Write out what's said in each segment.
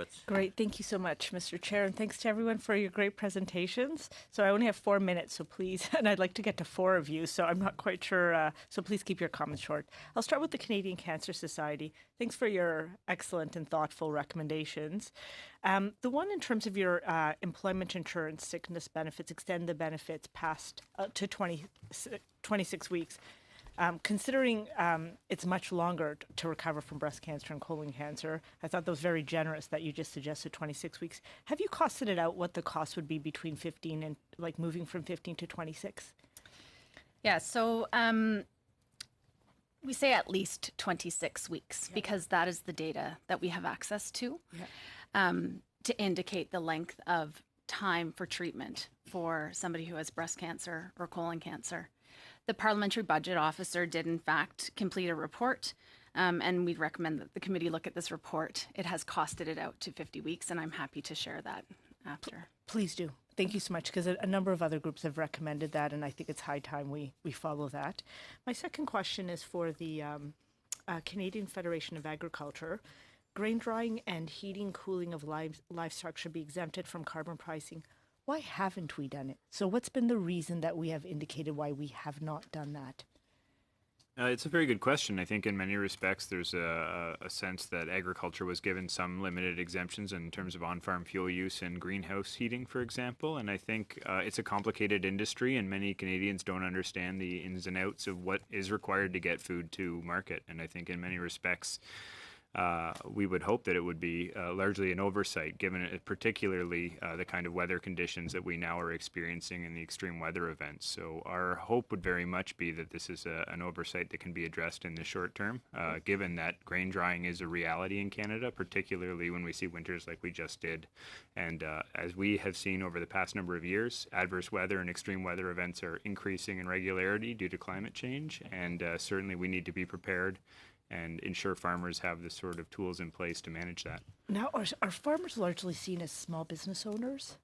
Dzerowicz. Great. Thank you so much, Mr. Chair, and thanks to everyone for your great presentations. So I only have 4 minutes, so please, and I'd like to get to 4 of you, so I'm not quite sure, so please keep your comments short. I'll start with the Canadian Cancer Society. Thanks for your excellent and thoughtful recommendations. The one in terms of your employment insurance sickness benefits, extend the benefits past to 26 weeks. Considering it's much longer to recover from breast cancer and colon cancer, I thought that was very generous that you just suggested 26 weeks. Have you costed it out what the cost would be between 15 and like moving from 15 to 26? Yeah, so we say at least 26 weeks because that is the data that we have access to indicate the length of time for treatment for somebody who has breast cancer or colon cancer. The Parliamentary Budget Officer did, in fact, complete a report, and we'd recommend that the committee look at this report. It has costed it out to 50 weeks, and I'm happy to share that after. Please do. Thank you so much, because a number of other groups have recommended that, and I think it's high time we follow that. My second question is for the Canadian Federation of Agriculture. Grain drying and heating, cooling of livestock should be exempted from carbon pricing. Why haven't we done it? So what's been the reason that we have indicated why we have not done that? It's a very good question. I think in many respects there's a sense that agriculture was given some limited exemptions in terms of on-farm fuel use and greenhouse heating, for example. And I think it's a complicated industry, and many Canadians don't understand the ins and outs of what is required to get food to market. And I think in many respects we would hope that it would be largely an oversight, given it particularly the kind of weather conditions that we now are experiencing in the extreme weather events. So our hope would very much be that this is an oversight that can be addressed in the short term, given that grain drying is a reality in Canada, particularly when we see winters like we just did. And as we have seen over the past number of years, adverse weather and extreme weather events are increasing in regularity due to climate change, and certainly we need to be prepared and ensure farmers have the sort of tools in place to manage that. Now, are farmers largely seen as small business owners?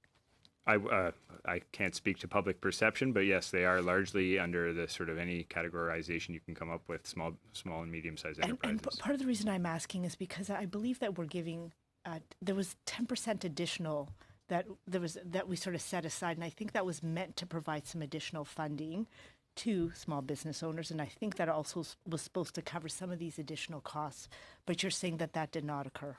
I can't speak to public perception, but yes, they are largely under the sort of any categorization you can come up with, small and medium-sized enterprises. And part of the reason I'm asking is because I believe that we're giving, there was 10% additional that we sort of set aside, and I think that was meant to provide some additional funding to small business owners, and I think that also was supposed to cover some of these additional costs, but you're saying that that did not occur.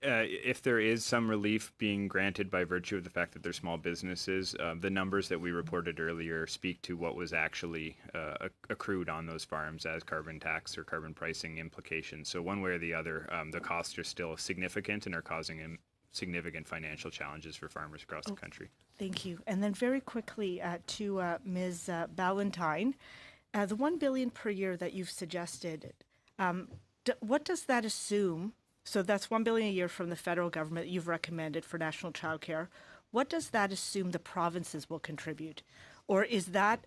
If there is some relief being granted by virtue of the fact that they're small businesses, the numbers that we reported earlier speak to what was actually accrued on those farms as carbon tax or carbon pricing implications. So one way or the other, the costs are still significant and are causing significant financial challenges for farmers across the country. Thank you. And then very quickly to Ms. Ballantyne, the $1 billion per year that you've suggested, what does that assume? So that's $1 billion a year from the federal government that you've recommended for national childcare. What does that assume the provinces will contribute? Or is that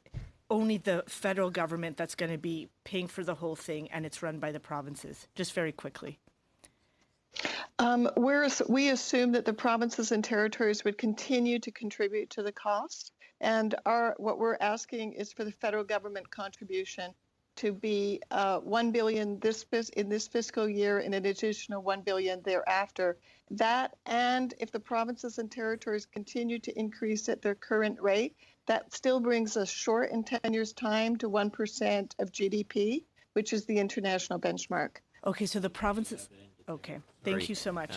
only the federal government that's going to be paying for the whole thing and it's run by the provinces? Just very quickly. We assume that the provinces and territories would continue to contribute to the cost, and what we're asking is for the federal government contribution to be $1 billion in this fiscal year and an additional $1 billion thereafter. That, and if the provinces and territories continue to increase at their current rate, that still brings us short in 10 years' time to 1% of GDP, which is the international benchmark. Okay, so the provinces. Okay, thank you so much.